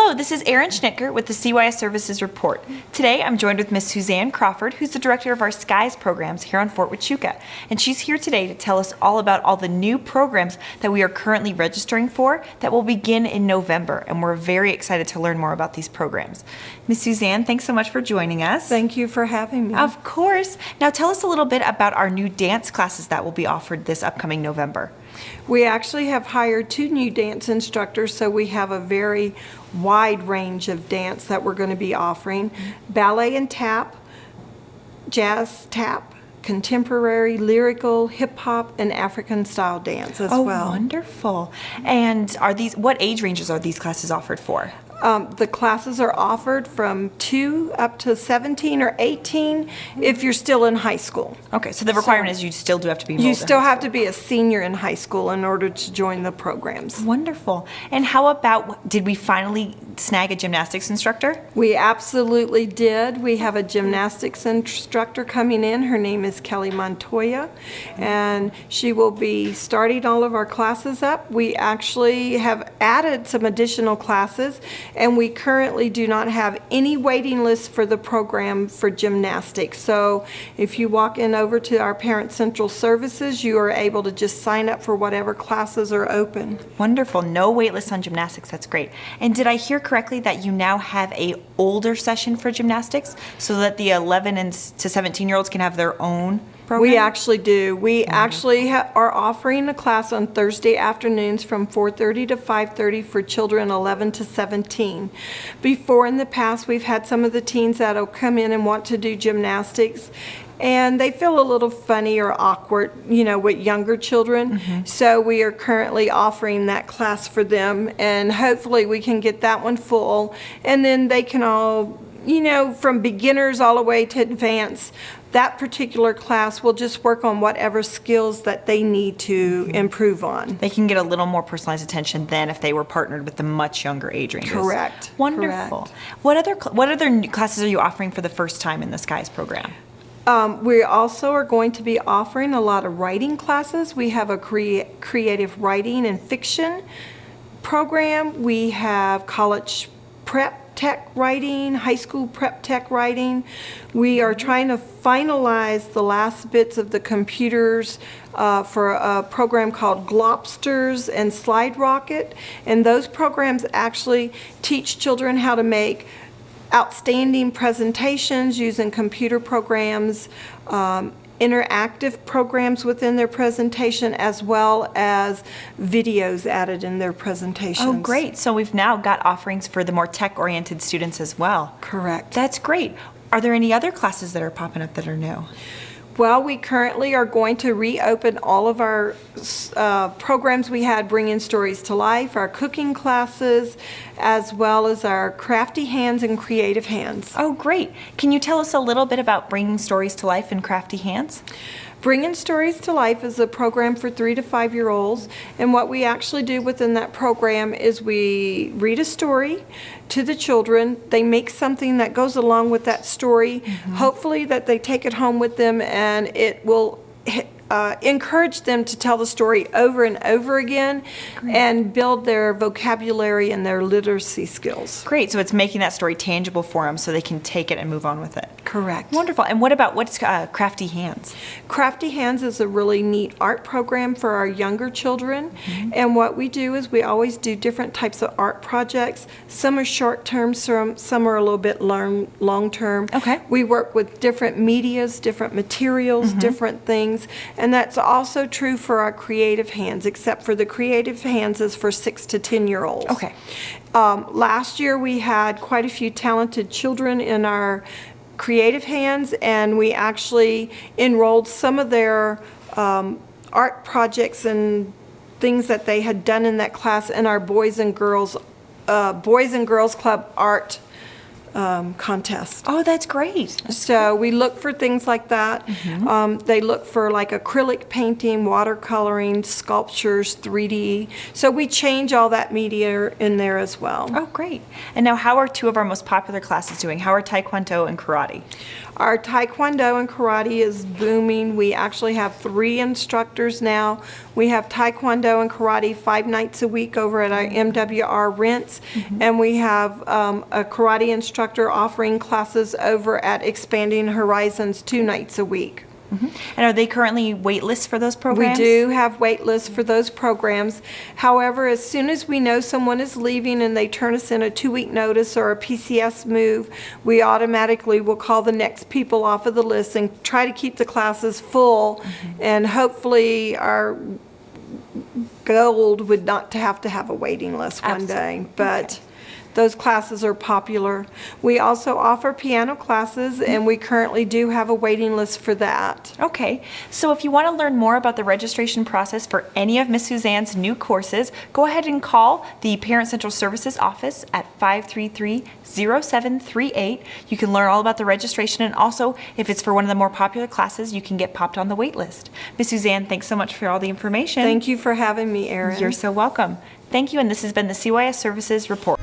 Hello, this is Erin Schnittger with the CYS Services Report. Today I'm joined with Miss Suzanne Crawford, who's the director of our SKIES programs here on Fort Huachuca. And she's here today to tell us all about all the new programs that we are currently registering for that will begin in November. And we're very excited to learn more about these programs. Miss Suzanne, thanks so much for joining us. Thank you for having me. Of course. Now tell us a little bit about our new dance classes that will be offered this upcoming November. We actually have hired 2 new dance instructors, so we have a very wide range of dance that we're going to be offering. Ballet and tap, jazz tap, contemporary, lyrical, hip-hop, and African-style dance as well. Oh, wonderful. And what age ranges are these classes offered for? The classes are offered from 2 up to 17 or 18 if you're still in high school. Okay, so the requirement is you still do have to be enrolled You in still high have to be a senior in high school in order to join the programs. Wonderful. And how about, did we finally snag a gymnastics instructor? We absolutely did. We have a gymnastics instructor coming in. Her name is Kelly Montoya, and she will be starting all of our classes up. We actually have added some additional classes, and we currently do not have any waiting list for the program for gymnastics. So if you walk in over to our Parent Central Services, you are able to just sign up for whatever classes are open. Wonderful. No wait list on gymnastics. That's great. And did I hear correctly that you now have a older session for gymnastics so that the 11 to 17-year-olds can have their own program? We actually do. We actually are offering a class on Thursday afternoons from 4:30 to 5:30 for children 11 to 17. Before, in the past, we've had some of the teens that'll come in and want to do gymnastics, and they feel a little funny or awkward, with younger children. So we are currently offering that class for them, and hopefully we can get that one full, and then they can all, from beginners all the way to advanced, that particular class will just work on whatever skills that they need to improve on. They can get a little more personalized attention than if they were partnered with the much younger age ranges. Correct. Wonderful. Correct. What other new classes are you offering for the first time in the SKIES program? We also are going to be offering a lot of writing classes. We have a creative writing and fiction program. We have college prep tech writing, high school prep tech writing. We are trying to finalize the last bits of the computers for a program called Globsters and Slide Rocket. And those programs actually teach children how to make outstanding presentations using computer programs, interactive programs within their presentation, as well as videos added in their presentations. Oh, great. So we've now got offerings for the more tech-oriented students as well. Correct. That's great. Are there any other classes that are popping up that are new? Well, we currently are going to reopen all of our programs we had, Bringing Stories to Life, our cooking classes, as well as our Crafty Hands and Creative Hands. Oh, great. Can you tell us a little bit about Bringing Stories to Life and Crafty Hands? Bringing Stories to Life is a program for 3 to 5-year-olds, and what we actually do within that program is we read a story to the children. They make something that goes along with that story, hopefully that they take it home with them, and it will encourage them to tell the story over and over again. Great. And build their vocabulary and their literacy skills. Great, so it's making that story tangible for them so they can take it and move on with it. Correct. Wonderful. And what's Crafty Hands? Crafty Hands is a really neat art program for our younger children. And what we do is we always do different types of art projects. Some are short-term, some are a little bit long-term. Okay. We work with different medias, different materials, different things. And that's also true for our Creative Hands, except for the Creative Hands is for 6 to 10-year-olds. Okay. Last year we had quite a few talented children in our Creative Hands, and we actually enrolled some of their art projects and things that they had done in that class in our Boys and Girls Club art contest. Oh, that's great. So we look for things like that. They look for like acrylic painting, watercoloring, sculptures, 3D. So we change all that media in there as well. Oh, great. And now how are two of our most popular classes doing? How are Taekwondo and Karate? Our Taekwondo and Karate is booming. We actually have 3 instructors now. We have Taekwondo and Karate 5 nights a week over at our MWR Rents, and we have a Karate instructor offering classes over at Expanding Horizons 2 nights a week. And are they currently wait lists for those programs? We do have wait lists for those programs. However, as soon as we know someone is leaving and they turn us in a 2-week notice or a PCS move, we automatically will call the next people off of the list and try to keep the classes full. And hopefully our goal would not to have a waiting list one day. But those classes are popular. We also offer piano classes, and we currently do have a waiting list for that. Okay, so if you want to learn more about the registration process for any of Miss Suzanne's new courses, go ahead and call the Parent Central Services office at 533-0738. You can learn all about the registration, and also if it's for one of the more popular classes, you can get popped on the wait list. Miss Suzanne, thanks so much for all the information. Thank you for having me, Erin. You're so welcome. Thank you, and this has been the CYS Services Report.